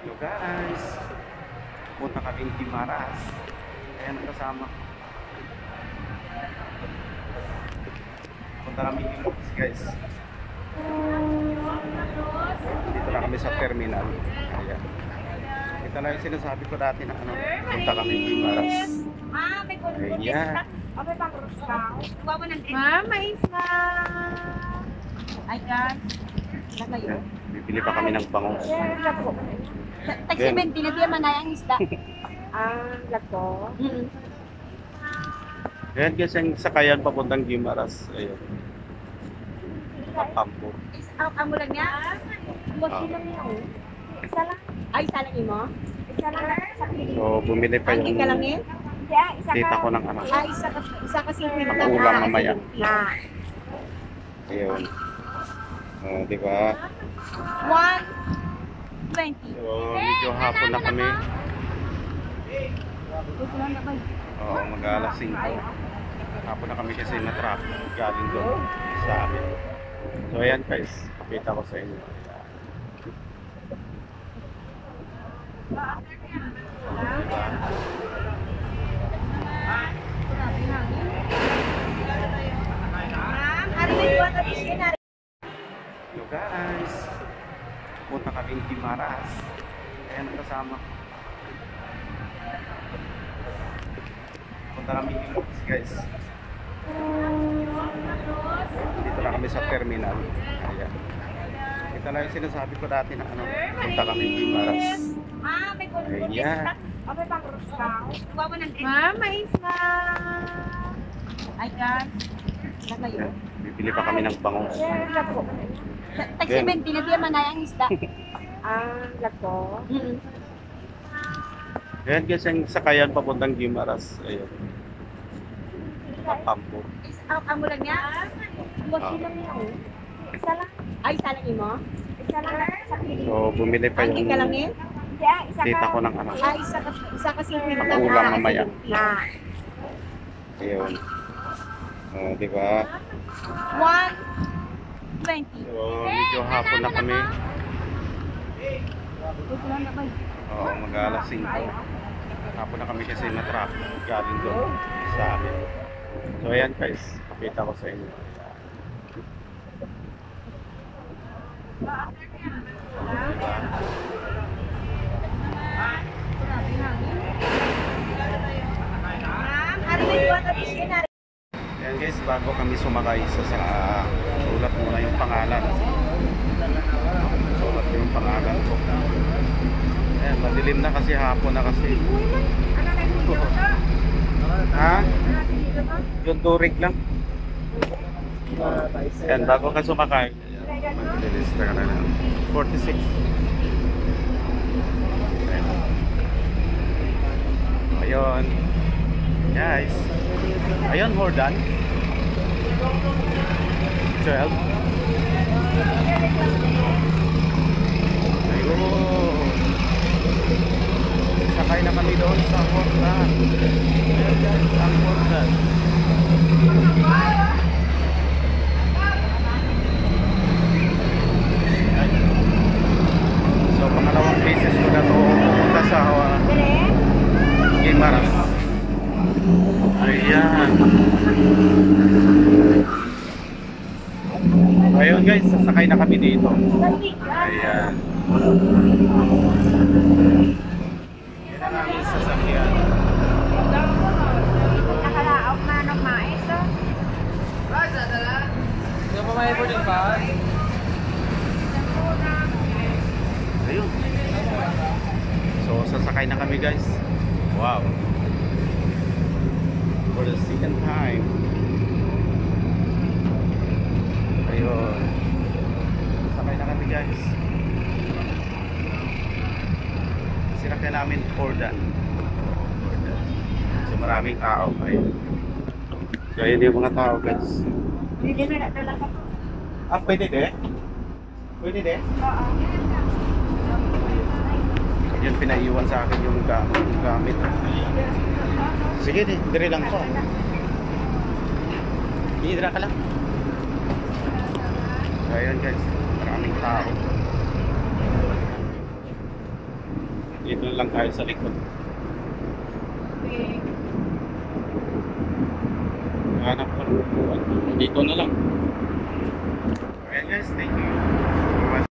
Hello guys, punta kami ng Guimaras. Ayan ang kasama. Punta kami ng Guimaras guys. Dito na kami sa terminal. Ayan. Ito lang yung sinasabi ko dati na punta kami ng Guimaras. Ayan. Ma'am, may isla. Ay, guys. Ayan. Bibili pa kami ng bangus. Tag-70 na diya manayang isda. Lago. Ayan guys, yung sakayan papuntang Guimaras. Ayan. Pakampo. Ang mulan niya? Bosi lang yun. Isa lang. Ay, isa lang mo? Isa lang sa piling. So, bumili pa Ang yung kalangin? Isa tita ko ng Ay, isa kasi ulam mamaya. Na. Ayun. Di ba? 120. So, medyo hapon na kami. Oo, mag-alas 5. Hapon na kami kasi na-traffic galing doon sa amin. So, ayan guys. Pakita ko sa inyo. Diba? Hello guys. Punta kami ng Guimaras. Ayan ang kasama. Punta kami ng Guimaras guys. Dito na kami sa terminal. Ayan. Ito lang yung sinasabi ko dati na punta kami ng Guimaras. Ayan. Ma'am, may isla. Ay, guys. Ayan. Bibili pa kami ng bangus. Tag-70 na diya manayang isda. Lago. Ayan guys, yung sakayan papuntang Guimaras. Ayan. Pakampo. Ang mulan niya? Bosi lang yun. Isa lang. Ay, isa lang mo? Isa lang sa piling. So, bumili pa Ang yung kalangin? tita ko ng Ay, isa kasi ulam mamaya. Na. Ayun. Di ba? 120. So, medyo hapon na kami. Oo, mag-alas 5. Hapon na kami kasi na-traffic galing doon sa amin. So, ayan guys. Pakita ko sa inyo. Diba? Ayan guys, bago kami sumakay sa sulat muna yung pangalan. Sulat yung pangalan ko. Ayan, madilim na kasi, hapon na kasi. Ha? Yung turig lang. Ayan, bago ka sumakay. Ayan, mag-register ka na lang. 46. Ayun. Guys. Ayun, more than 12. Ayun. Sakay na kami doon sa Hordan. Ayun guys, ang Hordan. So, pangalawang beses ko na ito pumunta sa Guimaras. Ayan. Ayun guys, sasakay na kami dito. Ayan. Yan ang aming sasakyan. Nakalaok na ng mais. Hindi pa may boarding pass? Ayun. So, sasakay na kami guys. Wow. For the second time. Ayun. Sasakay na kami guys. Sinakyan namin Hordan. So, maraming tao. Ayun. So, ayun yung mga tao guys. Hindi na talaga. Pwede din? Pwede din? Yun, pinaiwan sa akin yung gamit. Sige, dire lang po. Hihidra ka lang. So, ayun guys, maraming tao. Doon lang tayo sa likod. Hanap ko. Dito na lang. Ayan guys, thank you.